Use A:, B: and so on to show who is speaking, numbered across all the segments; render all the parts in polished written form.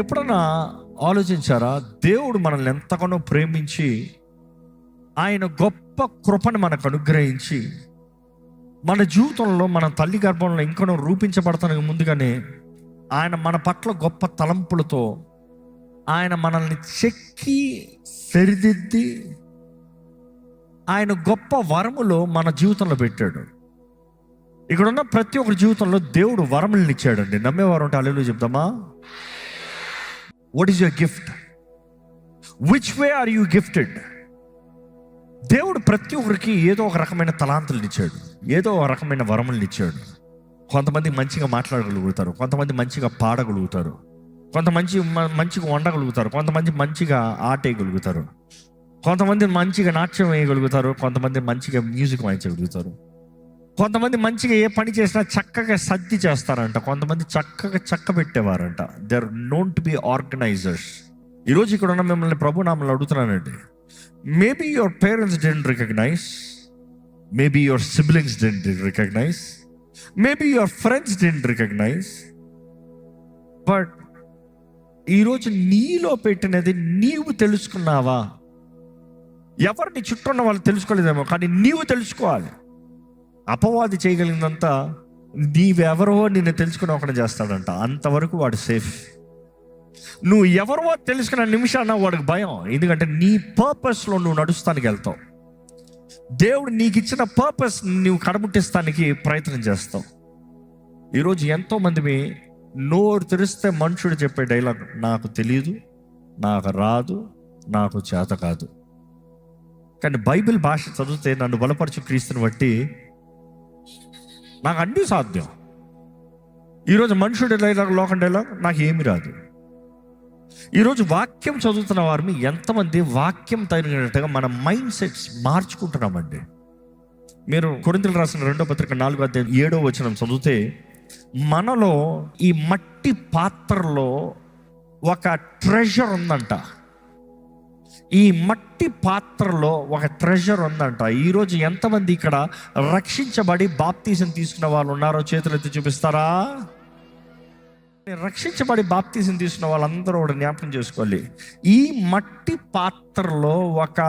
A: ఎప్పుడన్నా ఆలోచించారా? దేవుడు మనల్ని ఎంతగానో ప్రేమించి ఆయన గొప్ప కృపను మనకు అనుగ్రహించి మన జీవితంలో మన తల్లి గర్భంలో ఇంకనో రూపించబడతానికి ముందుగానే ఆయన మన పట్ల గొప్ప తలంపులతో ఆయన మనల్ని చెక్కి సరిదిద్ది ఆయన గొప్ప వరములో మన జీవితంలో పెట్టాడు. ఇక్కడ ఉన్న ప్రతి ఒక్కరి జీవితంలో దేవుడు వరములను ఇచ్చాడండి. నమ్మేవారు ఉంటే హల్లెలూయా చెప్తామా? What is your gift? Which way are you gifted? దేవుడు ప్రతి ఒక్కరికి ఏదో ఒక రకమైన తలాంతులను ఇచ్చాడు, ఏదో ఒక రకమైన వరములను ఇచ్చాడు. కొంతమంది మంచిగా మాట్లాడగలుగుతారు, కొంతమంది మంచిగా పాడగలుగుతారు, కొంతమంది మంచిగా వండగలుగుతారు, కొంతమంది మంచిగా ఆటేయగలుగుతారు, కొంతమంది మంచిగా నాట్యం వేయగలుగుతారు, కొంతమంది మంచిగా మ్యూజిక్ వాయించగలుగుతారు, కొంతమంది మంచిగా ఏ పని చేసినా చక్కగా సర్ది చేస్తారంట, కొంతమంది చక్కగా చక్క పెట్టేవారంట. They are known to be organizers. ఈరోజు ఇక్కడ ఉన్న మిమ్మల్ని ప్రభు నామములో అడుగుతున్నానండి. Maybe your parents didn't recognize, maybe your siblings didn't recognize, maybe your friends didn't recognize, but ఈరోజు నీలో పెట్టినది నీవు తెలుసుకున్నావా? ఎవరిని చుట్టూ ఉన్న వాళ్ళు తెలుసుకోలేదేమో, కానీ నీవు తెలుసుకోవాలి. అపవాది చేయగలిగినంత నీవెవరో నిన్ను తెలుసుకుని ఒకటి చేస్తాడంట. అంతవరకు వాడు సేఫ్. నువ్వు ఎవరో తెలుసుకున్న నిమిషాన వాడికి భయం, ఎందుకంటే నీ పర్పస్లో నువ్వు నడుస్తానికి వెళ్తావు. దేవుడు నీకు ఇచ్చిన పర్పస్ నువ్వు కడముట్టిస్తానికి ప్రయత్నం చేస్తావు. ఈరోజు ఎంతోమంది నోరు తెరిస్తే మనుషుడు చెప్పే డైలాగ్, నాకు తెలియదు, నాకు రాదు, నాకు చేత కాదు. కానీ బైబిల్ భాష చదివితే నన్ను బలపరచు క్రీస్తుని బట్టి నాకు అన్నీ సాధ్యం. ఈరోజు మనుషుడి డైలాగ్, లోకం డైలాగ్, నాకు ఏమి రాదు. ఈరోజు వాక్యం చదువుతున్న వారిని ఎంతమంది వాక్యం తగినట్టుగా మన మైండ్ సెట్స్ మార్చుకుంటున్నామండి. మీరు కొరింథీయులకు రాసిన 2వ పత్రిక 4వ అధ్యాయం 7వ వచనం చదివితే, మనలో ఈ మట్టి పాత్రలో ఒక ట్రెజర్ ఉందంట. ఈ మట్టి పాత్రలో ఒక ట్రెజర్ ఉందంట. ఈరోజు ఎంతమంది ఇక్కడ రక్షించబడి బాప్తీసం తీసుకున్న వాళ్ళు ఉన్నారో చేతులు ఎత్తి చూపిస్తారా? రక్షించబడి బాప్తీసం తీసుకున్న వాళ్ళందరూ కూడా జ్ఞాపకం చేసుకోవాలి. ఈ మట్టి పాత్రలో ఒక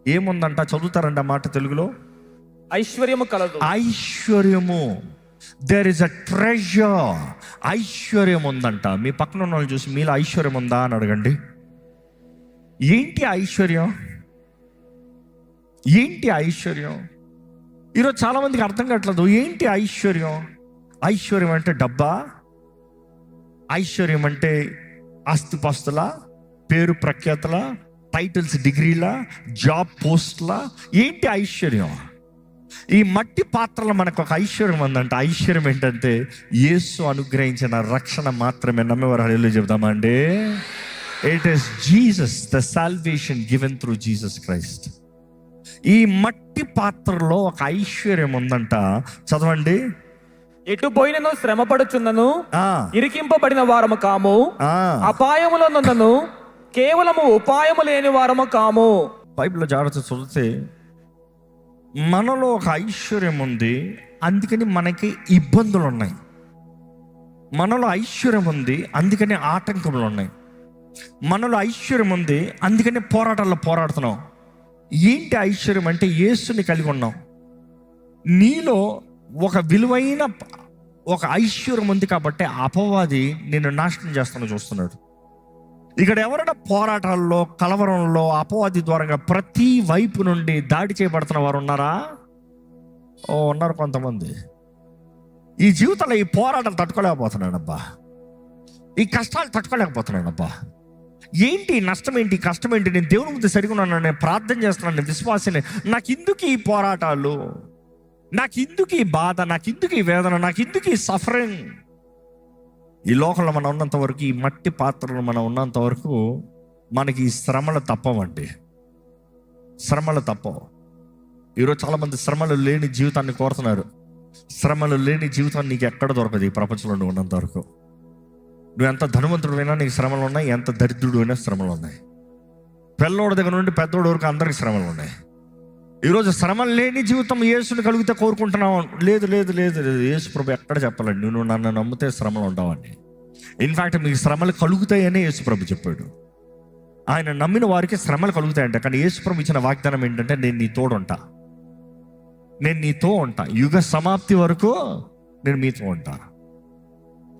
A: ఏముందంట? చదువుతారంట మాట తెలుగులో,
B: ఐశ్వర్యము కలదు.
A: ఐశ్వర్యము. There is a treasure. ఐశ్వర్యం ఉందంట. మీ పక్కన ఉన్న వాళ్ళు చూసి, మీలో ఐశ్వర్యం ఉందా అని అడగండి. ఏంటి ఐశ్వర్యం? ఏంటి ఐశ్వర్యం? ఈరోజు చాలా మందికి అర్థం కావట్లేదు. ఏంటి ఐశ్వర్యం? ఐశ్వర్యం అంటే డబ్బా? ఐశ్వర్యం అంటే ఆస్తిపాస్తుల, పేరు ప్రఖ్యాతుల, టైటిల్స్, డిగ్రీల, జాబ్ పోస్ట్ల? ఏంటి ఐశ్వర్యం? ఈ మట్టి పాత్రలో మనకు ఒక ఐశ్వర్యం ఉందంట. ఐశ్వర్యం ఏంటంటే యేసు అనుగ్రహించిన రక్షణ మాత్రమే. నమ్మేవారు హల్లెలూయా చెప్దామండి. It is Jesus, the salvation given through Jesus Christ. ఈ మట్టి పాత్రలో ఒక ఐశ్వర్యం ఉందంట. చదవండి.
B: ఎటు పోయినను శ్రమ పడుచున్నను, ఇరికింపబడిన వారము కాము, అపాయములో నున్నను కేవలము ఉపాయము లేని వారము కాము.
A: బైబిల్లో జాగ్రత్త చదివితే మనలో ఒక ఐశ్వర్యం ఉంది, అందుకని మనకి ఇబ్బందులు ఉన్నాయి. మనలో ఐశ్వర్యం ఉంది, అందుకని ఆటంకములు ఉన్నాయి. మనలో ఐశ్వర్యం ఉంది, అందుకనే పోరాటాల్లో పోరాడుతున్నాం. ఏంటి ఐశ్వర్యం అంటే యేసుని కలిగి ఉన్నాం. నీలో ఒక విలువైన ఒక ఐశ్వర్యం ఉంది కాబట్టి అపవాది నిన్ను నాశనం చేస్తాను చూస్తున్నాడు. ఇక్కడ ఎవరైనా పోరాటాల్లో, కలవరంలో అపవాది ద్వారా ప్రతి వైపు నుండి దాడి చేయబడుతున్న వారు ఉన్నారా? ఉన్నారు కొంతమంది. ఈ జీవితంలో ఈ పోరాటాలు తట్టుకోలేకపోతున్నాడబ్బా, ఈ కష్టాలు తట్టుకోలేకపోతున్నాడబ్బా. ఏంటి నష్టం, ఏంటి కష్టం ఏంటి? నేను దేవుని ముందు సరిగా ఉన్నాను, నేను ప్రార్థన చేస్తున్నాను, నేను విశ్వాసనే. నాకు ఇందుకు ఈ పోరాటాలు, నాకు ఇందుకు ఈ బాధ, నాకు ఇందుకు ఈ వేదన, నాకు ఇందుకు ఈ సఫరింగ్. ఈ లోకంలో మనం ఉన్నంత వరకు, ఈ మట్టి పాత్రలో మనం ఉన్నంత వరకు మనకి ఈ శ్రమలు తప్పవండి. శ్రమలు తప్పవు. ఈరోజు చాలామంది శ్రమలు లేని జీవితాన్ని కోరుతున్నారు. శ్రమలు లేని జీవితాన్ని నీకు ఎక్కడ దొరకదు ఈ ప్రపంచంలో నువ్వు ఉన్నంత వరకు. నువ్వు ఎంత ధనవంతుడైనా నీకు శ్రమలు ఉన్నాయి, ఎంత దరిద్రుడు అయినా శ్రమలు ఉన్నాయి. పిల్లోడి దగ్గర నుండి పెద్దోడి వరకు అందరికి శ్రమలు ఉన్నాయి. ఈరోజు శ్రమలు లేని జీవితం యేసుని కలిగితే కోరుకుంటున్నావు. లేదు లేదు లేదు లేదు, యేసు ప్రభు ఎక్కడ చెప్పాలండి, నువ్వు నన్ను నమ్మితే శ్రమలు ఉండవని. ఇన్ఫ్యాక్ట్ మీకు శ్రమలు కలుగుతాయనే యేసుప్రభు చెప్పాడు. ఆయన నమ్మిన వారికి శ్రమలు కలుగుతాయంట. కానీ యేసుప్రభు ఇచ్చిన వాగ్దానం ఏంటంటే, నేను నీ తోడుంటా, నేను నీతో ఉంటా, యుగ సమాప్తి వరకు నేను మీతో ఉంటా.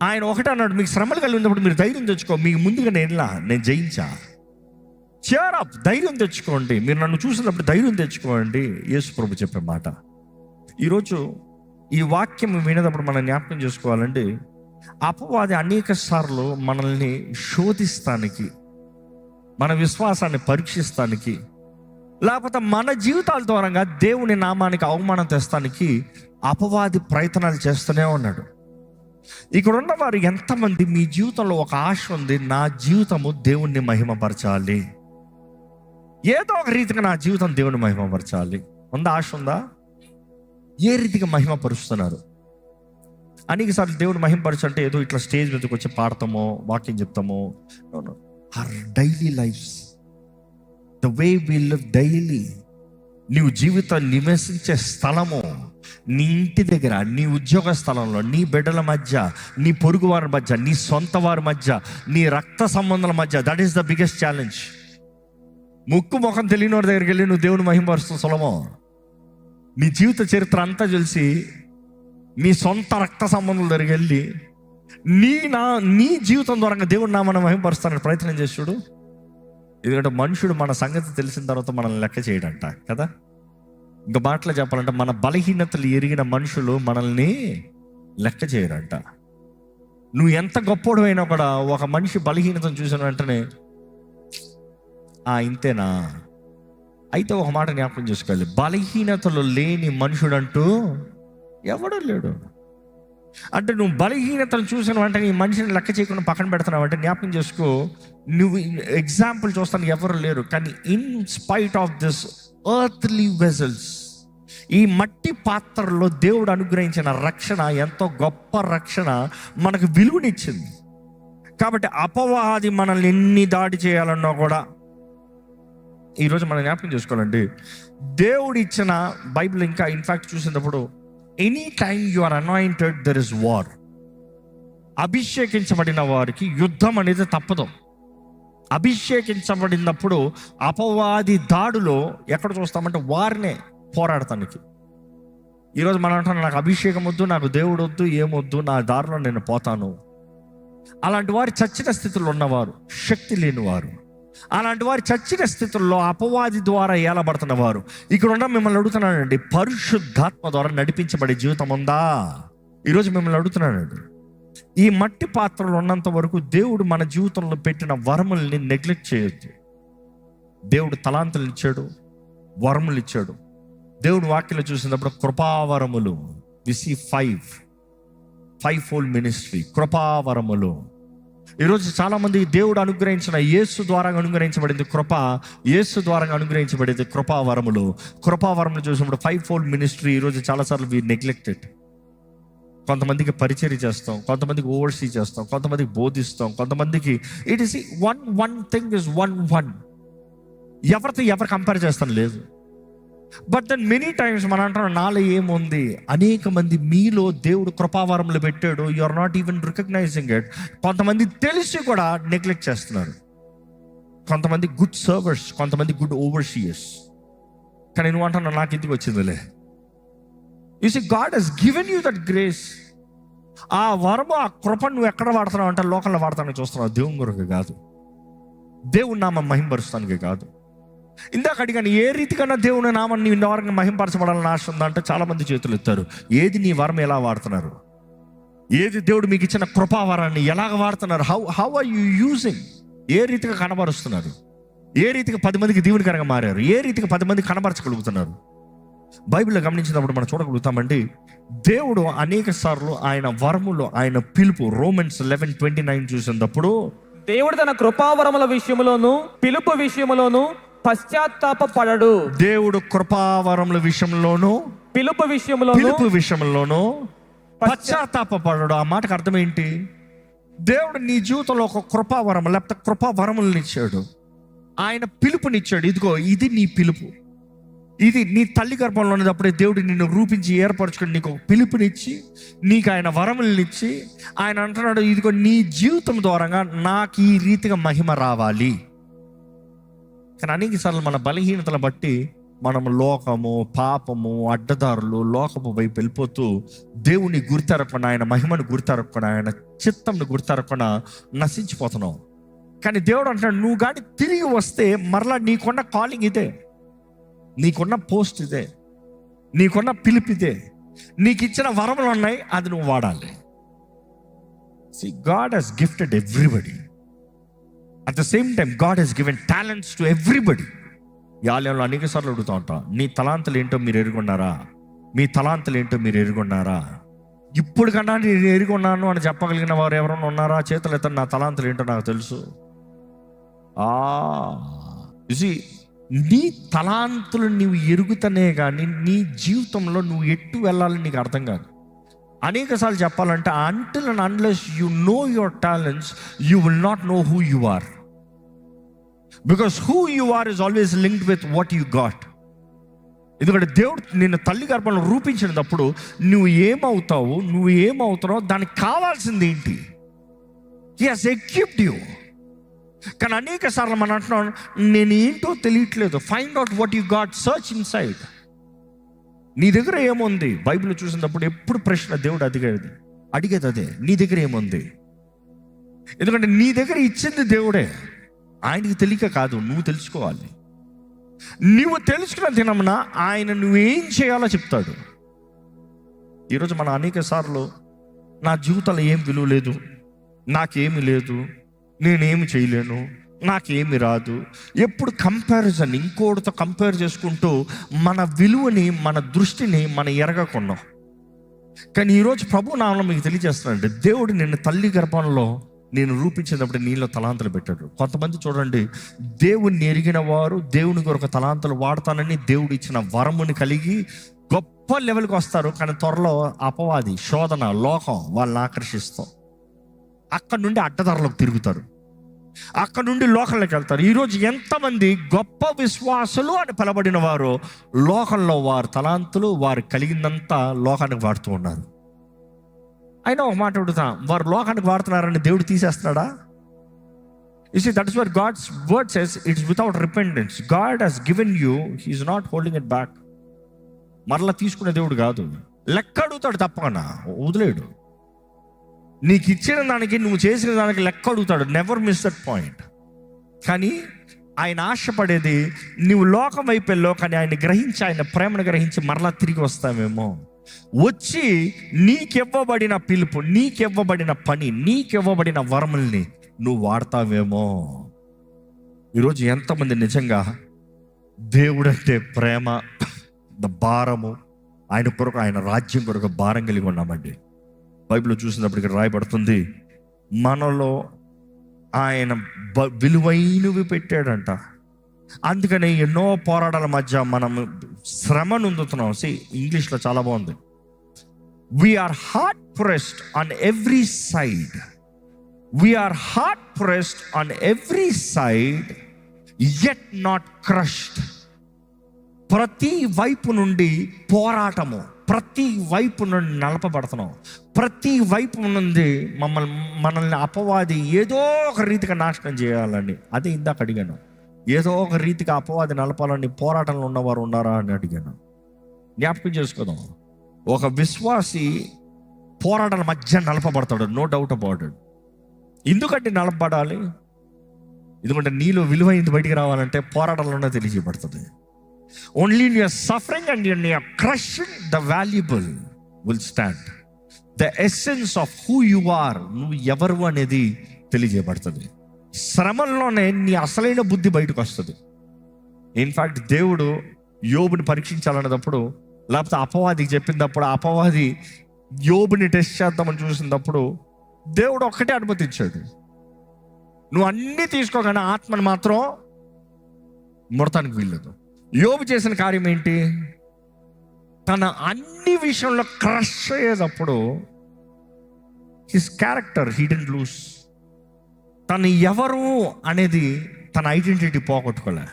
A: ఆయన ఒకటే అన్నాడు, మీకు శ్రమలు కలిగినప్పుడు మీరు ధైర్యం తెచ్చుకో, మీకు ముందుగా నేను జయించా. cheer up, ధైర్యం తెచ్చుకోండి, మీరు నన్ను చూసినప్పుడు ధైర్యం తెచ్చుకోండి, యేసుప్రభు చెప్పే మాట. ఈరోజు ఈ వాక్యం వినేటప్పుడు మనం జ్ఞాపకం చేసుకోవాలంటే, అపవాది అనేక సార్లు మనల్ని శోధిస్తానికి, మన విశ్వాసాన్ని పరీక్షిస్తానికి, లేకపోతే మన జీవితాల ద్వారా దేవుని నామానికి అవమానం తెస్తానికి అపవాది ప్రయత్నాలు చేస్తూనే ఉన్నాడు. ఇక్కడ ఉన్న వారు ఎంతమంది మీ జీవితంలో ఒక ఆశ ఉంది, నా జీవితము దేవుణ్ణి మహిమపరచాలి, ఏదో ఒక రీతిగా నా జీవితం దేవుని మహిమపరచాలి ఉందా? ఆశ ఉందా? ఏ రీతిగా మహిమపరుస్తున్నారు? అనేకసార్లు దేవుని మహిమపరచంటే ఏదో ఇట్లా స్టేజ్ మీదకి వచ్చి పాడతామో, వాక్యం చెప్తామో. Or daily lifes, the way we live daily. నీవు జీవితం నివసించే స్థలము, నీ ఇంటి దగ్గర, నీ ఉద్యోగ స్థలంలో, నీ బిడ్డల మధ్య, నీ పొరుగు వారి మధ్య, నీ సొంత వారి మధ్య, నీ రక్త సంబంధాల మధ్య, that is the biggest challenge. ముక్కు ముఖం తెలియని వారి దగ్గరికి వెళ్ళి నువ్వు దేవుని మహిమపరుస్తూ సులభం. నీ జీవిత చరిత్ర అంతా తెలిసి నీ సొంత రక్త సంబంధాల దగ్గరికి వెళ్ళి నీ జీవితం ద్వారా దేవుని నామాన్ని మహిమపరుస్తానని ప్రయత్నం చేసి చూడు. ఎందుకంటే మనుషుడు మన సంగతి తెలిసిన తర్వాత మనల్ని లెక్క చేయడంట కదా. ఇంకా మాటలు చెప్పాలంటే, మన బలహీనతలు ఎరిగిన మనుషులు మనల్ని లెక్క చేయరంట. నువ్వు ఎంత గొప్పోడు అయినా కూడా ఒక మనిషి బలహీనతను చూసిన వెంటనే ఇంతేనా. అయితే ఒక మాట జ్ఞాపకం చేసుకోవాలి, బలహీనతలు లేని మనుషుడు అంటూ ఎవడూ లేడు. అంటే నువ్వు బలహీనతను చూసిన వెంటనే ఈ మనిషిని లెక్క చేయకుండా పక్కన పెడుతున్నావు అంటే జ్ఞాపకం చేసుకో, నువ్వు ఎగ్జాంపుల్ చూస్తానికి ఎవరు లేరు. కానీ in spite of this earthly vessels, ఈ మట్టి పాత్రలో దేవుడు అనుగ్రహించిన రక్షణ ఎంతో గొప్ప రక్షణ, మనకు విలువనిచ్చింది. కాబట్టి అపవాది మనల్ని ఎన్ని దాడి చేయాలన్నా కూడా ఈరోజు మనం జ్ఞాపకం చేసుకోవాలండి, దేవుడు ఇచ్చిన బైబిల్ ఇంకా ఇన్ఫాక్ట్ చూసినప్పుడు, any time you are anointed there is war. అభిషేకించబడిన వారికి యుద్ధం అనేది తప్పదు. అభిషేకించబడినప్పుడు అపవాది దాడులో ఎక్కడ చూస్తామంటే వారినే పోరాడటానికి. ఈరోజు మనం అంటున్నాం, నాకు అభిషేకం వద్దు, నాకు దేవుడు వద్దు, ఏమొద్దు, నా దారిలో నేను పోతాను. అలాంటి వారు చచ్చిన స్థితిలో ఉన్నవారు, శక్తి లేనివారు. అలాంటి వారు చచ్చిన స్థితుల్లో అపవాది ద్వారా ఏలబడుతున్న వారు. ఇక్కడ ఉన్న మిమ్మల్ని అడుగుతున్నానండి, పరిశుద్ధాత్మ ద్వారా నడిపించబడే జీవితం ఉందా? ఈరోజు మిమ్మల్ని అడుగుతున్నానండి. ఈ మట్టి పాత్రలు ఉన్నంత వరకు దేవుడు మన జీవితంలో పెట్టిన వరముల్ని నెగ్లెక్ట్ చేయొద్దు. దేవుడు తలాంతులు ఇచ్చాడు, వరములు ఇచ్చాడు. దేవుడు వాక్యలో చూసినప్పుడు కృపావరములు, వి సీ 5 ఫోల్డ్ మినిస్ట్రీ, కృపావరములు. ఈరోజు చాలామంది దేవుడు అనుగ్రహించిన యేసు ద్వారా అనుగ్రహించబడింది కృప, యేసు ద్వారా అనుగ్రహించబడేది కృపావరములు. కృపావరములు చూసినప్పుడు 5 ఫోల్డ్ మినిస్ట్రీ ఈరోజు చాలాసార్లు వి నెగ్లెక్టెడ్. కొంతమందికి పరిచర్య చేస్తాం, కొంతమందికి ఓవర్సీ చేస్తాం, కొంతమందికి బోధిస్తాం, కొంతమందికి it is one thing is one. ఎవరితో ఎవరు కంపేర్ చేస్తాను లేదు. బట్ దెన్ మెనీ టైమ్స్ మనం అంటాం, నాలో ఏముంది. అనేక మంది మీలో దేవుడు కృపావరములు పెట్టాడు, you are not even recognizing it. కొంతమంది తెలిసి కూడా నెగ్లెక్ట్ చేస్తున్నారు. కొంతమంది గుడ్ సర్వర్స్, కొంతమంది గుడ్ ఓవర్సీయర్స్. కానీ నువ్వు అంటున్నావు, నాకు ఇంటికి వచ్చిందిలే. You see God has given you that grace. ఆ వరము, ఆ కృపను నువ్వు ఎక్కడ వాడుతున్నావు అంటే లోకంలో వాడతానికి చూస్తున్నావు. దేవుని కొరకు కాదు, దేవుని నామం మహింపరుస్తానికి కాదు. ఇందాక అడిగాను, ఏ రీతికన్నా దేవుని నామాన్ని నీ వరంగా మహింపరచబడాలని ఆశ ఉందంటే చాలా మంది చేతులు ఎత్తారు. ఏది నీ వరం ఎలా వాడుతున్నారు? ఏది దేవుడు మీకు ఇచ్చిన కృపావరాన్ని ఎలాగ వాడుతున్నారు? How are you using? ఏ రీతిగా కనబరుస్తున్నారు? ఏ రీతిగా 10 మందికి దీవెనకరంగా మారారు? ఏ రీతిగా 10 మందికి కనబరచగలుగుతున్నారు? బైబిల్లో గమనించినప్పుడు మనం చూడగలుగుతామండి, దేవుడు అనేక సార్లు ఆయన వరములో, ఆయన పిలుపు, రోమన్స్ 11:29 చూసినప్పుడు,
B: దేవుడు తన కృపావరముల విషయములోను పిలుపు విషయములోను పశ్చాత్తాపపడడు.
A: దేవుడు కృపావరముల విషయంలోను
B: పిలుపు విషయంలోను
A: పశ్చాత్తాపపడడు. ఆ మాటకు అర్థం ఏంటి? దేవుడు నీ జీవితంలో ఒక కృపావరం లేకపోతే కృపావరములను ఇచ్చాడు, ఆయన పిలుపునిచ్చాడు. ఇదిగో ఇది నీ పిలుపు, ఇది నీ తల్లి గర్భంలో ఉన్నప్పుడే దేవుడు నిన్ను రూపించి ఏర్పరచుకొని నీకు ఒక పిలుపునిచ్చి, నీకు ఆయన వరములనిచ్చి, ఆయన అంటున్నాడు, ఇదిగో నీ జీవితం ద్వారంగా నాకు ఈ రీతిగా మహిమ రావాలి. కానీ అనేకసార్లు మన బలహీనతలు బట్టి మనం లోకము, పాపము, అడ్డదారులు, లోకపు వైపు వెళ్ళిపోతూ దేవుని గుర్తెరగకుండా, ఆయన మహిమను గుర్తెరగకుండా, ఆయన చిత్తంను గుర్తెరగకుండా నశించిపోతున్నావు. కానీ దేవుడు అంటున్నాడు, నువ్వు కానీ తిరిగి వస్తే మరలా నీకున్న కాలింగ్ ఇదే, నీకున్న పోస్ట్ ఇదే, నీకున్న పిలుపు ఇదే, నీకు ఇచ్చిన వరములు ఉన్నాయి, అది నువ్వు వాడాలి. See, God has gifted everybody. At the same time, God has given talents to everybody. ఈ ఆలయంలో అనేక సార్లు అడుగుతూ ఉంటాం, నీ తలాంతులు ఏంటో మీరు ఎరుగున్నారా? మీ తలాంతులు ఏంటో మీరు ఎరుగున్నారా? ఇప్పుడు కన్నా నేను ఎరుగున్నాను అని చెప్పగలిగిన వారు ఎవరైనా ఉన్నారా? చేతులు ఎత్తండి, నా తలాంతులు ఏంటో నాకు తెలుసు. నీ తలాంతులు నువ్వు ఎరుగుతనే కానీ నీ జీవితంలో నువ్వు ఎట్టు వెళ్ళాలని నీకు అర్థం కాదు. అనేక సార్లు చెప్పాలంటే, until and unless you know your talents, you will not know who you are. Because who you are is always linked with what you got. ఎందుకంటే దేవుడు నిన్ను తల్లి గర్భంలో రూపించినప్పుడు నువ్వు ఏమవుతావో దానికి కావాల్సింది ఏంటి? He has equipped you. కానీ అనేక సార్లు మనం అంటున్నాం, నేను ఏంటో తెలియట్లేదు. Find out what you got, search inside. నీ దగ్గర ఏముంది? బైబిల్ చూసినప్పుడు ఎప్పుడు ప్రశ్న దేవుడు అడిగేది అదే, నీ దగ్గర ఏముంది? ఎందుకంటే నీ దగ్గర ఇచ్చింది దేవుడే, ఆయనకి తెలియక కాదు, నువ్వు తెలుసుకోవాలి. నువ్వు తెలుసుకున్న దినమున ఆయన నువ్వేం చేయాలో చెప్తాడు. ఈరోజు మనం అనేక సార్లు నా జీవితంలో ఏం విలువ లేదు, నాకేమి లేదు, నేనేమి చేయలేను, నాకేమి రాదు, ఎప్పుడు కంపారిజన్, ఇంకోటితో కంపేర్ చేసుకుంటూ మన విలువని, మన దృష్టిని మనం ఎరగకున్నాం. కానీ ఈరోజు ప్రభు నామములో మీకు తెలియజేస్తున్నానంటే, దేవుడు నిన్ను తల్లి గర్భంలో నేను రూపించినప్పుడు నీలో తలాంతులు పెట్టాడు. కొంతమంది చూడండి, దేవుణ్ణి ఎరిగిన వారు దేవుని కొరకు తలాంతులు వాడతానని దేవుడు ఇచ్చిన వరముని కలిగి గొప్ప లెవెల్కి వస్తారు. కానీ త్వరలో అపవాది, శోధన, లోకం వాళ్ళని ఆకర్షిస్తాం. అక్కడి నుండి అడ్డదారులకు తిరుగుతారు, అక్కడ నుండి లోకంలోకి వెళ్తారు. ఈరోజు ఎంతమంది గొప్ప విశ్వాసులు అని పిలబడిన వారు లోకంలో వారి తలాంతులు, వారు కలిగిందంతా లోకానికి వాడుతూ ఉన్నారు. అయినా ఒక మాట అడుగుతాం, వారు లోకానికి వాడుతున్నారని దేవుడు తీసేస్తున్నాడా? You see, that is what God's word says, it's without repentance. God has given you, he is not holding it back. మరలా తీసుకునే దేవుడు కాదు, లెక్క అడుగుతాడు తప్పకుండా, వదిలేడు. నీకు ఇచ్చిన దానికి, నువ్వు చేసిన దానికి లెక్క అడుగుతాడు. Never miss that point. కానీ ఆయన ఆశపడేది నువ్వు లోకం వైపు వెళ్ళో, కానీ ఆయన గ్రహించి, ఆయన ప్రేమను గ్రహించి మరలా తిరిగి వస్తావేమో, వచ్చి నీకివ్వబడిన పిలుపు, నీకివ్వబడిన పని, నీకివ్వబడిన వరముల్ని నువ్వు వాడతావేమో. ఈరోజు ఎంతమంది నిజంగా దేవుడంటే ప్రేమ, భారము, ఆయన కొరకు, ఆయన రాజ్యం కొరకు భారం కలిగి ఉన్నామండి. బైబిల్లో చూసినప్పటికీ రాయబడుతుంది, మనలో ఆయన విలువైనవి పెట్టాడంట. అందుకని ఎన్నో పోరాటాల మధ్య మనం శ్రమ నొందుతున్నాం. ఇంగ్లీష్లో చాలా బాగుంది, we are hard pressed on every side, we are hard pressed on every side yet not crushed. ప్రతి వైపు నుండి పోరాటము, ప్రతి వైపు నుండి నలపబడుతున్నాం, ప్రతి వైపు నుండి మనల్ని అపవాది ఏదో ఒక రీతిగా నాశనం చేయాలని. అదే ఇందాక అడిగాను, ఏదో ఒక రీతిగా అపవాది నలపాలని పోరాటంలో ఉన్నవారు ఉన్నారా అని అడిగాను. జ్ఞాపకం చేసుకుందాం, ఒక విశ్వాసి పోరాటాల మధ్య నలపబడతాడు, నో డౌట్ అబౌట్ ఇట్. ఎందుకంటే నలపబడాలి? ఎందుకంటే నీలో విలువైంది బయటికి రావాలంటే పోరాటంలోనే తెలియజేయబడుతుంది. Only in your suffering and in your crushing, the valuable will stand. The essence of who you are, నువ్వు ఎవరు అనేది తెలియజేయబడుతుంది. శ్రమల్లోనే నీ అసలైన బుద్ధి బయటకు వస్తుంది. ఇన్ఫ్యాక్ట్ దేవుడు యోబుని పరీక్షించాలన్నప్పుడు, లేకపోతే అపవాదికి చెప్పినప్పుడు, అపవాది యోబుని టెస్ట్ చేద్దామని చూసినప్పుడు దేవుడు ఒక్కటే అనుమతించాడు, నువ్వు అన్నీ తీసుకోగానే ఆత్మను మాత్రం ముడతానికి వీల్లేదు. యోబు చేసిన కార్యం ఏంటి? తన అన్ని విషయంలో క్రష్ అయ్యేటప్పుడు his character he didn't lose. తను ఎవరు అనేది, తన ఐడెంటిటీ పోగొట్టుకోలే.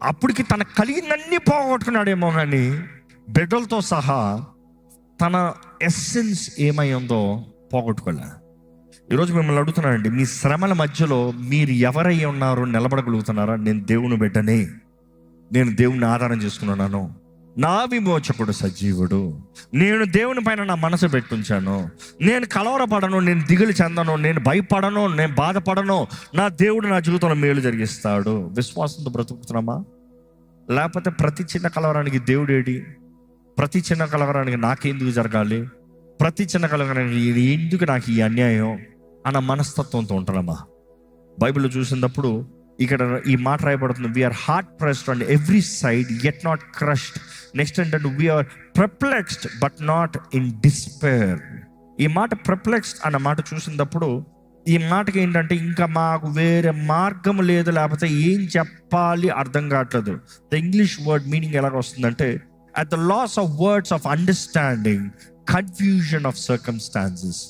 A: అప్పటికి తనకు కలిగిందన్నీ పోగొట్టుకున్నాడేమో, కానీ బిడ్డలతో సహా తన ఎస్సెన్స్ ఏమై ఉందో పోగొట్టుకోలే. ఈరోజు మిమ్మల్ని అడుగుతున్నానండి, మీ శ్రమల మధ్యలో మీరు ఎవరై ఉన్నారో నిలబడగలుగుతున్నారా? నేను దేవుని బిడ్డనే, నేను దేవుని ఆధారం చేసుకున్నాను, నా విమోచకుడు సజీవుడు, నేను దేవుని పైన నా మనసు పెట్టుంచాను, నేను కలవరపడను, నేను దిగులు చెందను, నేను భయపడను, నేను బాధపడను, నా దేవుడు నా జీవితంలో మేలు జరిగిస్తాడు. విశ్వాసంతో బ్రతుకుతున్నామా? లేకపోతే ప్రతి చిన్న కలవరానికి దేవుడు ఏడి, ప్రతి చిన్న కలవరానికి నాకెందుకు జరగాలి, ప్రతి చిన్న కలవరానికి ఎందుకు నాకు ఈ అన్యాయం అన్న మనస్తత్వంతో ఉంటున్నామా? బైబిల్లో చూసినప్పుడు ఇక్కడ ఈ మాట రాయబడుతుంది, we are hard pressed on every side yet not crushed. Next ఏంటంటే we are perplexed but not in despair. ఈ మాట పర్ప్లెక్స్డ్ అన్న మాట చూసినప్పుడు ఈ మాటకి ఏంటంటే ఇంకా మాకు వేరే మార్గం లేదు, లేకపోతే ఏం చెప్పాలి అర్థం కావట్లేదు. ద ఇంగ్లీష్ వర్డ్ మీనింగ్ ఎలాగ వస్తుందంటే at the loss of words of understanding, confusion of circumstances.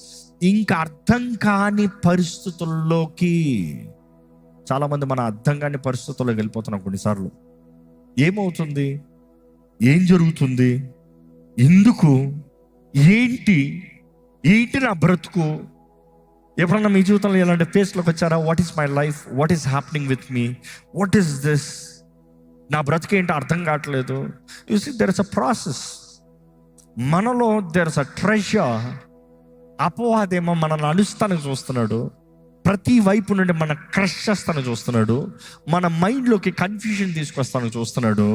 A: ఇంకా అర్థం కాని పరిస్థితుల్లోకి చాలామంది మన అర్థం కాని పరిస్థితుల్లోకి వెళ్ళిపోతున్నాం. కొన్నిసార్లు ఏమవుతుంది, ఏం జరుగుతుంది, ఎందుకు, ఏంటి నా బ్రతుకు? ఎప్పుడన్నా మీ జీవితంలో ఎలాంటి ఫేస్లోకి వచ్చారా? What is my life, what is happening with me, what is this, నా బ్రతుకు ఏంటో అర్థం కావట్లేదు. You see there is a process. మనలో దెర్ ఇస్ అ ట్రెజర్. అపవాదేమో మనల్ని అలుస్తానికి చూస్తున్నాడు, ప్రతి వైపు నుండి మన క్రష్ చేస్తాను చూస్తున్నాడు, మన మైండ్లోకి కన్ఫ్యూజన్ తీసుకొస్తాను చూస్తున్నాడు.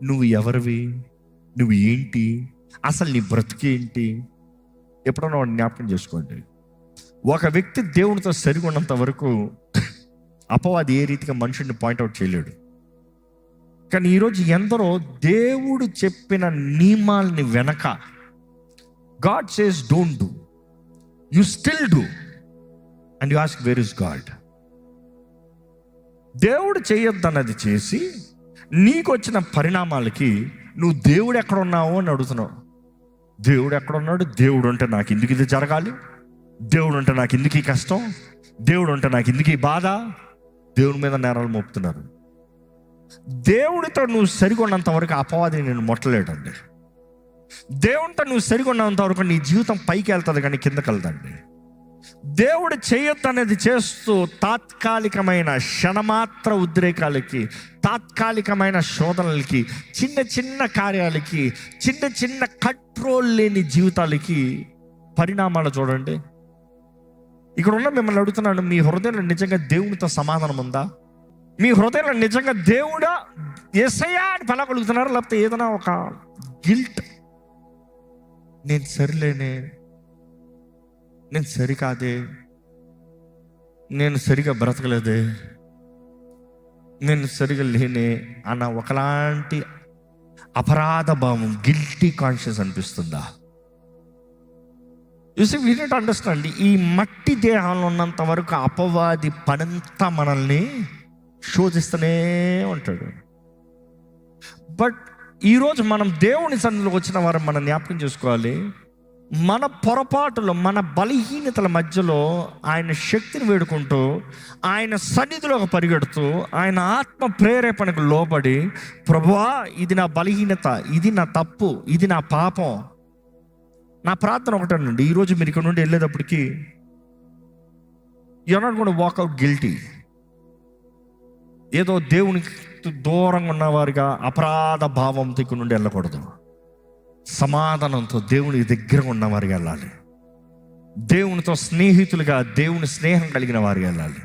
A: నువ్వు ఎవరివి, నువ్వు ఏంటి, అసలు నీ బ్రతికేంటి? ఎప్పుడన్నా వాడిని జ్ఞాపకం చేసుకోండి. ఒక వ్యక్తి దేవునితో సరిగా ఉన్నంత వరకు అపవాది ఏ రీతిగా మనుషుడిని పాయింట్అవుట్ చేయలేడు. కానీ ఈరోజు ఎందరో దేవుడు చెప్పిన నియమాల్ని వెనక, God says don't do, you still do and you ask where is God. దేవుడు చేయొద్దన్నది చేసి నీకు వచ్చిన పరిణామాలకి నువ్వు దేవుడు ఎక్కడ ఉన్నావు అని అడుగుతున్నావు. దేవుడు ఎక్కడ ఉన్నాడు? దేవుడు అంటే నాకు ఎందుకు ఇది జరగాలి, దేవుడు అంటే నాకు ఎందుకు ఈ కష్టం, దేవుడు అంటే నాకు ఎందుకు ఈ బాధ? దేవుడి మీద నేరాలు మోపుతున్నారు. దేవుడితో నువ్వు సరికొన్నంత వరకు అపవాదిని నేను ముట్టలేడండి. దేవుడితో నువ్వు సరికొన్నంత వరకు నీ జీవితం పైకి వెళ్తుంది కానీ కిందకి వెళ్తాండి. దేవుడు చేయొద్దు అనేది చేస్తూ తాత్కాలికమైన క్షణమాత్ర ఉద్రేకాలకి, తాత్కాలికమైన శోధనలకి, చిన్న చిన్న కార్యాలకి, చిన్న చిన్న కంట్రోల్ లేని జీవితాలకి పరిణామాలు చూడండి. ఇక్కడ ఉన్న మిమ్మల్ని అడుగుతున్నాను, మీ హృదయంలో నిజంగా దేవునితో సమాధానం ఉందా? మీ హృదయంలో నిజంగా దేవుడా యేసయ్యా అని పలకగలుగుతున్నారు? లేకపోతే ఏదైనా ఒక గిల్ట్, నేను సరిలేనే, నేను సరికాదే, నేను సరిగా బ్రతకలేదే, నేను సరిగా లేనే అన్న ఒకలాంటి అపరాధ భావం, గిల్టీ కాన్షియస్ అనిపిస్తుందా? చూసి వీ నీడ్ టు అండర్స్టాండ్, ఈ మట్టి దేహంలో ఉన్నంత వరకు అపవాది పనంతా మనల్ని శోధిస్తూనే ఉంటాడు. బట్ ఈరోజు మనం దేవుని సన్నిధిలో వచ్చిన వారు మనం జ్ఞాపకం చేసుకోవాలి, మన పొరపాటులో, మన బలహీనతల మధ్యలో ఆయన శక్తిని వేడుకుంటూ, ఆయన సన్నిధిలోకి పరిగెడుతూ, ఆయన ఆత్మ ప్రేరేపణకు లోబడి, ప్రభువా ఇది నా బలహీనత, ఇది నా తప్పు, ఇది నా పాపం. నా ప్రార్థన ఒకటేనండి, ఈరోజు మీరు ఇక్కడ నుండి వెళ్ళేటప్పటికి you are not going to walk out guilty. ఏదో దేవునికి దూరంగా ఉన్నవారిగా అపరాధ భావంతో ఇక్కడ నుండి వెళ్ళకూడదు. సమాధానంతో దేవుని దగ్గర ఉన్నవారిగా వెళ్ళాలి. దేవునితో స్నేహితులుగా, దేవుని స్నేహం కలిగిన వారిగా వెళ్ళాలి.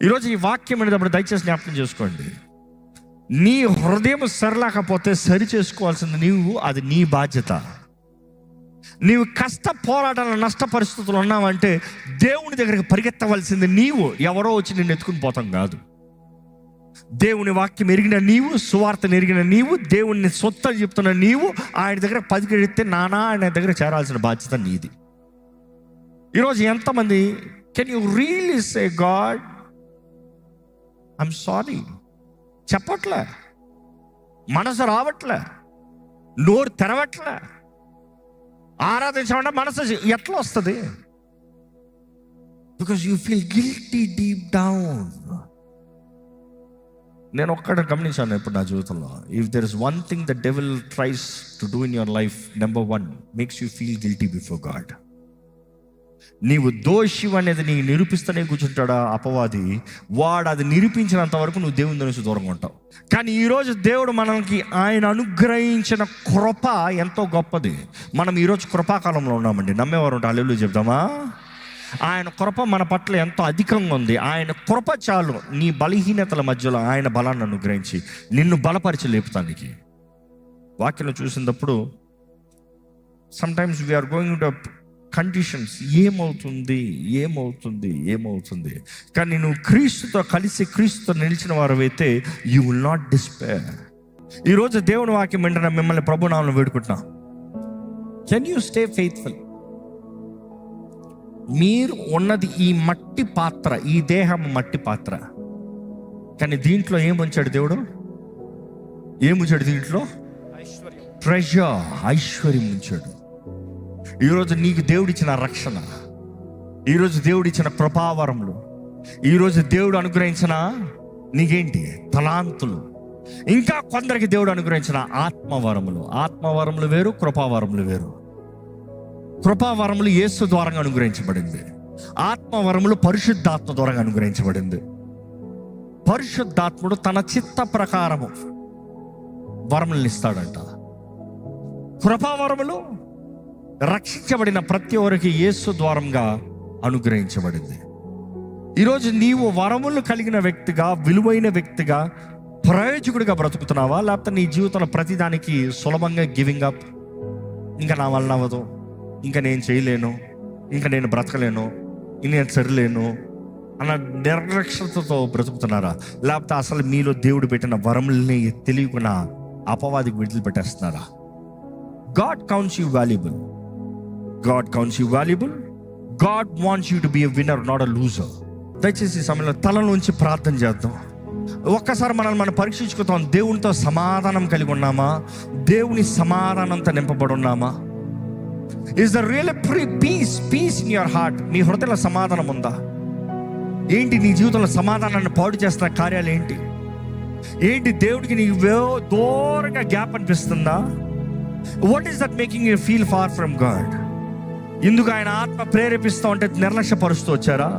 A: ఈరోజు ఈ వాక్యం అనేటప్పుడు దయచేసి జ్ఞాపకం చేసుకోండి, నీ హృదయం సరిలేకపోతే సరి చేసుకోవాల్సింది నీవు, అది నీ బాధ్యత. నీవు కష్ట పోరాటాల నష్ట పరిస్థితులు ఉన్నావంటే దేవుని దగ్గరికి పరిగెత్తవలసింది నీవు, ఎవరో వచ్చి నిన్ను ఎత్తుకుని పోతాం కాదు. దేవుని వాక్యం ఎరిగిన నీవు, సువార్తను ఎరిగిన నీవు, దేవుణ్ణి సొత్తు చెప్తున్న నీవు ఆయన దగ్గర పరిగెడితే నానా ఆయన దగ్గర చేరాల్సిన బాధ్యత నీది. ఈరోజు ఎంతమంది can you really say God I'm sorry చెప్పట్లే, మనసు రావట్లే, నోరు తెరవట్లే, ఆరాధించమంటే మనసు ఎట్లా వస్తుంది? Because you feel guilty deep down. నేను ఒక్కడ గమనించాను ఇప్పుడు నా జీవితంలో, if there is one thing the devil tries to do in your life, number 1, makes you feel guilty before God. నీవు దోషి అనేది నీకు నిరూపిస్తూనే కూర్చుంటాడా అపవాది. వాడు అది నిరూపించినంత వరకు నువ్వు దేవుని నుంచి దూరంగా ఉంటావు. కానీ ఈరోజు దేవుడు మనకి ఆయన అనుగ్రహించిన కృప ఎంతో గొప్పది. మనం ఈరోజు కృపాకాలంలో ఉన్నామండి. నమ్మేవారు ఉంటే హల్లెలూయా చెప్దామా? ఆయన కృప మన పట్ల ఎంతో అధికంగా ఉంది. ఆయన కృప చాలు నీ బలహీనతల మధ్యలో ఆయన బలాన్ని అనుగ్రహించి నిన్ను బలపరిచి లేపుతానికి. వాక్యం చూసినప్పుడు sometimes we are going to conditions, ఏమవుతుంది. కానీ నువ్వు క్రీస్తుతో కలిసి క్రీస్తుతో నిలిచిన వారైతే యూ విల్ నాట్ డిస్పేర్. ఈరోజు దేవుని వాక్యం వెంటనే మిమ్మల్ని ప్రభునామములో వేడుకుంటున్నా, కెన్ యూ స్టే ఫెయిత్ఫుల్? మీరు ఉన్నది ఈ మట్టి పాత్ర, ఈ దేహం మట్టి పాత్ర. కానీ దీంట్లో ఏముంచాడు దేవుడు? ఏముంచాడు దీంట్లో? ట్రెజర్, ఐశ్వర్యం ఉంచాడు. ఈరోజు నీకు దేవుడిచ్చిన రక్షణ, ఈరోజు దేవుడిచ్చిన కృపావరములు, ఈరోజు దేవుడు అనుగ్రహించిన నీకేంటి తలాంతులు, ఇంకా కొందరికి దేవుడు అనుగ్రహించిన ఆత్మవరములు వేరు, కృపావరములు వేరు. కృపావరములు యేసు ద్వారా అనుగ్రహించబడింది. ఆత్మవరములు పరిశుద్ధాత్మ ద్వారా అనుగ్రహించబడింది. పరిశుద్ధాత్ముడు తన చిత్త ప్రకారము వరములను ఇస్తాడంట. కృపావరములు రక్షించబడిన ప్రతి ఒక్కరికి యేసు ద్వారంగా అనుగ్రహించబడింది. ఈరోజు నీవు వరములు కలిగిన వ్యక్తిగా, విలువైన వ్యక్తిగా, ప్రయోజకుడిగా బ్రతుకుతున్నావా? లేకపోతే నీ జీవితంలో ప్రతిదానికి సులభంగా గివింగ్ అప్, ఇంకా నా వల్ల అవ్వదు, ఇంకా నేను చేయలేను, ఇంకా నేను బ్రతకలేను, నేను సరిలేను అన్న నిర్లక్ష్యతతో బ్రతుకుతున్నారా? లేకపోతే అసలు మీలో దేవుడు పెట్టిన వరముల్ని తెలియకుండా అపవాదికి విడుదల పెట్టేస్తున్నారా? God counts you valuable. God wants you to be a winner, not a loser. దయచేసి ఈ సమయంలో తలలోంచి ప్రార్థన చేద్దాం. ఒక్కసారి మనల్ని మనం పరీక్షించుకుంటాం. దేవునితో సమాధానం కలిగి ఉన్నామా? దేవుని సమాధానంతో నింపబడి ఉన్నామా? Is there really peace in your heart? నీ హృదయంలో సమాధానం ఉందా? ఏంటి నీ జీవితంలో సమాధానాన్ని పాడు చేస్తున్న కార్యాలు ఏంటి? దేవుడికి నీకు దూరంగా గ్యాప్ అనిపిస్తుందా? What is that making you feel far from God? ఇందుకు ఆయన ఆత్మ ప్రేరేపిస్తూ ఉంటే నిర్లక్ష్యపరుస్తూ వచ్చారా?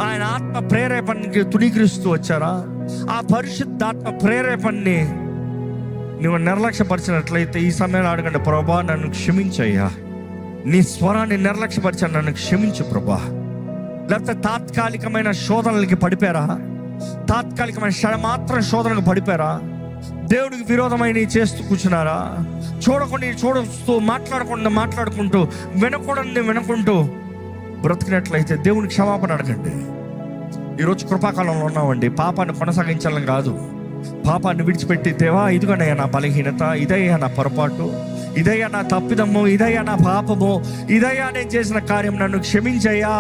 A: ఆయన ఆత్మ ప్రేరేపణకి తుణీకరిస్తూ వచ్చారా? ఆ పరిశుద్ధాత్మ ప్రేరేపణని నువ్వు నిర్లక్ష్యపరిచినట్లయితే ఈ సమయంలో అడగండి, ప్రభా నన్ను క్షమించయ్యా, నీ స్వరాన్ని నిర్లక్ష్యపరిచాను, నన్ను క్షమించు ప్రభా. లేకపోతే తాత్కాలికమైన శోధనలకి పడిపోయారా? తాత్కాలికమైన క్షణమాత్రం శోధనకు పడిపోయారా? దేవుడికి విరోధమైన చేస్తూ కూర్చున్నారా? చూస్తూ మాట్లాడుకుంటూ వినకుంటూ బ్రతికినట్లయితే దేవునికి క్షమాపణ అడగండి. ఈరోజు కృపాకాలంలో ఉన్నామండి. పాపాన్ని కొనసాగించాలని కాదు, పాపాన్ని విడిచిపెట్టి, దేవా ఇదిగోనయ్యా నా బలహీనత, ఇదయ్యా నా పొరపాటు, ఇదయ్యా నా తప్పిదము, ఇదయ్యా నా పాపము, ఇదయ్యా నేను చేసిన కార్యం, నన్ను క్షమించయ్యా.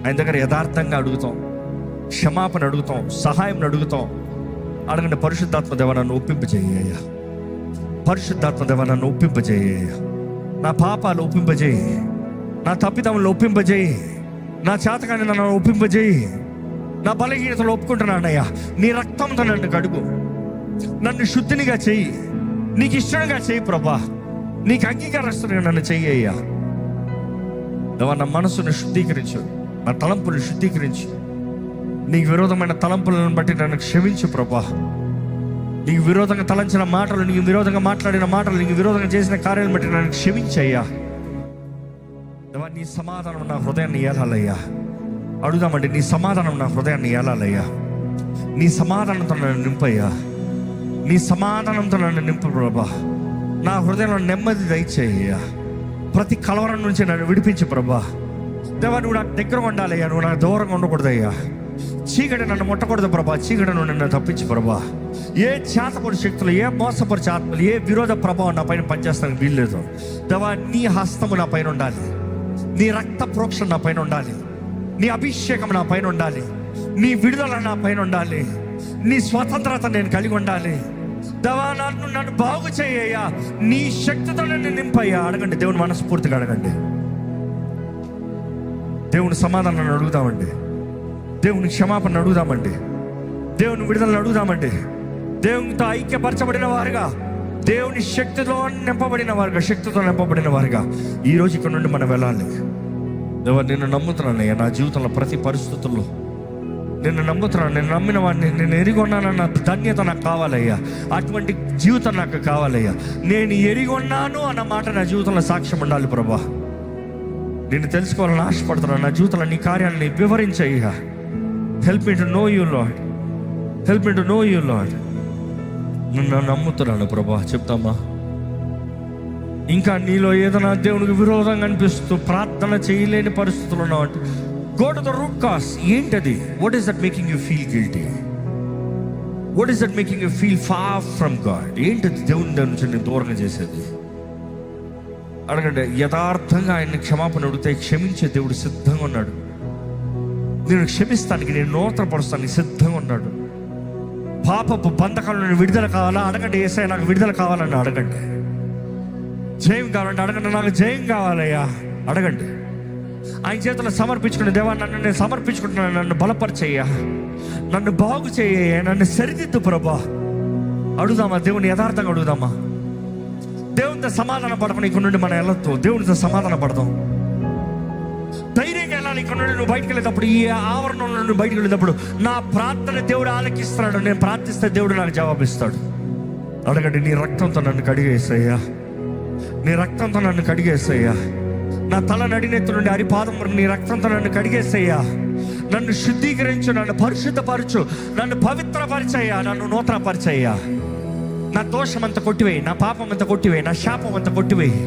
A: ఆయన దగ్గర యథార్థంగా అడుగుతాం, క్షమాపణ అడుగుతాం, సహాయం అడుగుతాం. అడగండి, పరిశుద్ధాత్మ దేవా నన్ను ఒప్పింపజేయ్యా, పరిశుద్ధాత్మ దేవా నన్ను ఒప్పింపజేయ్యా, నా పాపాలు ఒప్పింపజేయి, నా తప్పిదములు ఒప్పింపజేయి, నా చేతకాన్ని నన్ను ఒప్పింపజేయి, నా బలహీనతలు ఒప్పుకుంటున్నానయ్యా, నీ రక్తంతో నన్ను కడుగు, నన్ను శుద్ధినిగా చెయ్యి, నీకు ఇష్టంగా చెయ్యి ప్రభా, నీకు అంగీకారస్తునిగా నన్ను చెయ్యయ్యా. దేవా నా మనసును శుద్ధీకరించు, నా తలంపులను శుద్ధీకరించు, నీకు విరోధమైన తలంపులను బట్టి నన్ను క్షమించు ప్రభా. నీకు విరోధంగా తలంచిన మాటలు, నీకు విరోధంగా మాట్లాడిన మాటలు, నీకు విరోధంగా చేసిన కార్యాలను బట్టి నన్ను క్షమించయ్యా. నీ సమాధానం నా హృదయాన్ని ఏలాలయ్యా. అడుగుదామండి, నీ సమాధానం నా హృదయాన్ని ఏలాలయ్యా. నీ సమాధానంతో నన్ను నింపయ్యా, నీ సమాధానంతో నన్ను నింపు ప్రభా. నా హృదయంలో నెమ్మది దయచేయ్యా. ప్రతి కలవరం నుంచి నన్ను విడిపించు ప్రభా. దేవా నువ్వు నాకు దగ్గర ఉండాలయ్యా, నువ్వు నాకు దూరంగా ఉండకూడదయ్యా. చీకటి నన్ను ముట్టకూడదు ప్రభా, చీకటి నుండి నన్ను తప్పించు ప్రభా. ఏ చేతపడి శక్తులు, ఏ మోసపరిచే ఆత్మలు, ఏ విరోధ ప్రభావం నా పైన పనిచేస్తానికి వీల్లేదు. దేవా నీ హస్తము నా పైన ఉండాలి, నీ రక్త ప్రోక్షణ నా పైన ఉండాలి, నీ అభిషేకం నా పైన ఉండాలి, నీ విడుదల నా పైన ఉండాలి, నీ స్వతంత్రత నేను కలిగి ఉండాలి. దేవా నన్ను బాగు చేయ్యా, నీ శక్తితో నన్ను నింపయ్యా. అడగండి, దేవుని మనస్ఫూర్తిగా అడగండి. దేవుని సమాధానాన్ని అడుగుదామండి, దేవుని క్షమాపణ అడుగుదామండి. దేవుని విడుదలను అడుగుదామండి. దేవునితో ఐక్యపరచబడిన వారుగా, దేవుని శక్తితో నింపబడిన వారుగా ఈరోజు ఇక్కడ నుండి మనం వెళ్ళాలి. దేవా, నిన్ను నమ్ముతున్నానయ్యా. నా జీవితంలో ప్రతి పరిస్థితుల్లో నిన్ను నమ్ముతున్నాను. నేను నమ్మిన వాడిని, నేను ఎరిగొన్నానన్న ధన్యత నాకు కావాలయ్యా. అటువంటి జీవితం నాకు కావాలయ్యా. నేను ఎరిగొన్నాను అన్న మాట నా జీవితంలో సాక్ష్యం ఉండాలి ప్రభా. నేను తెలుసుకోవాలని ఆశపడుతున్నాను. నా జీవితంలో నీ కార్యాలని వివరించయ్యా. Help me to know you Lord. Help me to know you Lord. నిన్ను నమ్ముతున్నాను ప్రభా. చెప్తామా? ఇంకా నీలో ఏదైనా దేవునికి విరోధంగా అనిపిస్తూ ప్రార్థన చేయలేని పరిస్థితులు ఉన్నావంటే, go to the root cause. ఏంటది? What is that making you feel guilty? What is that making you feel far from God? ఏంటది దేవుని దగ్గర నుంచి నేను దూరంగా చేసేది? అడగండి. యథార్థంగా ఆయన్ని క్షమాపణ అడిగితే క్షమించే దేవుడు సిద్ధంగా ఉన్నాడు. నేను క్షమిస్తానికి, నేను నూతనపరుస్తానికి సిద్ధంగా ఉన్నాడు. పాపపు బంధకాల నుండి విడుదల కావాలా? అడగండి. యేసయ్యా, నాకు విడుదల కావాలని అడగండి. జయం కావాలంటే అడగండి. నాకు జయం కావాలయ్యా అడగండి. ఆయన చేతుల్లో సమర్పించుకునే, దేవా నన్ను నేను సమర్పించుకుంటున్నాను, నన్ను బలపరిచయ్యా, నన్ను బాగు చేయ్యా, నన్ను సరిదిద్దు ప్రభా. అడుగుదామా? దేవుని యథార్థంగా అడుగుదామా? దేవునితో సమాధాన పడకుండా ఇక్కడ నుండి మనం వెళ్ళొద్దు. దేవునితో సమాధాన పడదాం. ధైర్యంగా వెళ్ళాలి. ఇక్కడ నుండి నువ్వు బయటకు వెళ్ళేటప్పుడు, ఈ ఆవరణంలో నుండి బయటకు వెళ్ళేటప్పుడు నా ప్రార్థన దేవుడు ఆలకిస్తున్నాడు. నేను ప్రార్థిస్తే దేవుడు నాకు జవాబిస్తాడు. అడగండి. నీ రక్తంతో నన్ను కడిగేసయ్యా. నీ రక్తంతో నన్ను కడిగేసయ్యా. నా తల నడినెత్తు నుండి అరిపాదం వరకు నీ రక్తంతో నన్ను కడిగేసయ్యా. నన్ను శుద్ధీకరించు, నన్ను పరిశుద్ధపరచు, నన్ను పవిత్రపరిచయ్యా, నన్ను నూతనపరిచయ్యా. నా దోషం అంతా కొట్టివేయి, నా పాపం అంతా కొట్టివేయి, నా శాపం అంతా కొట్టివేయి.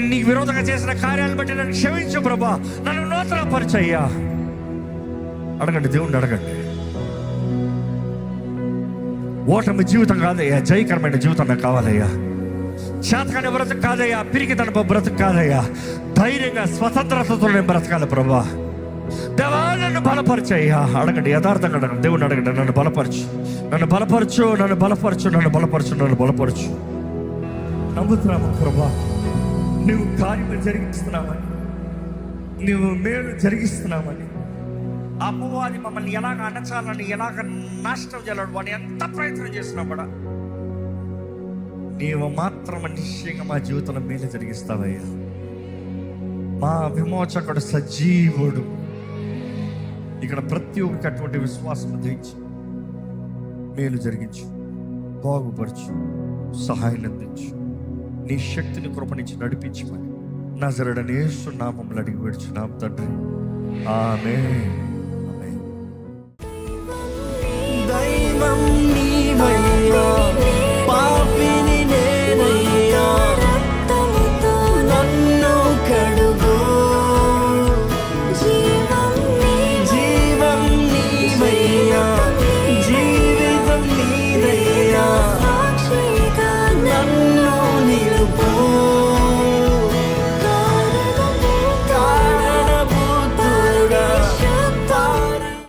A: నీకు విరోధంగా చేసిన కార్యాలను బట్టి నన్ను క్షమించు ప్రభా, నన్ను నూతనపరిచయ్యా. అడగండి. దేవుణ్ణి అడగండి. ఓటమి జీవితం కాదయ్యా, జయకరమైన జీవితం నాకు కావాలయ్యా. శాతకాన్ని బ్రతుకు కాదయ్యా, పిరికితనపు బ్రతుకు కాదయ్యా. ధైర్యంగా స్వతంత్రతతో నేను బ్రతకాలి ప్రభా. దేవా నన్ను బలపరచయ్యా. అడగండి. యథార్థంగా అడగండి. దేవుని అడగండి. నన్ను బలపరచు, నన్ను బలపరచు, నన్ను బలపరచు, నన్ను బలపరచు, నన్ను బలపరచు. నమ్ముతున్నాము ప్రభా, నువ్వు కార్యం జరిగిస్తున్నామని, నువ్వు మేలు జరిగిస్తున్నామని. అపవాది మమ్మల్ని ఎలాగ అణచాలని, ఎలాగ నాశనం చేయాలని వాడిని ఎంత ప్రయత్నం చేసినా కూడా నీవు మాత్రం నిశ్చయంగా మా జీవితంలో మేలు జరిగిస్తావయ్యా. మా విమోచకుడు సజీవుడు. ఇక్కడ ప్రతి ఒక్కరికి అటువంటి విశ్వాసం ధరించి మేలు జరిగించు, బాగుపరచు, సహాయం అందించు. నీ శక్తిని కృపణించి నడిపించమని నజరేయుడైన యేసు నామములో అడిగి వేడుచున్నాం తండ్రి. ఆమేన్. ఆమేన్.
C: దైవం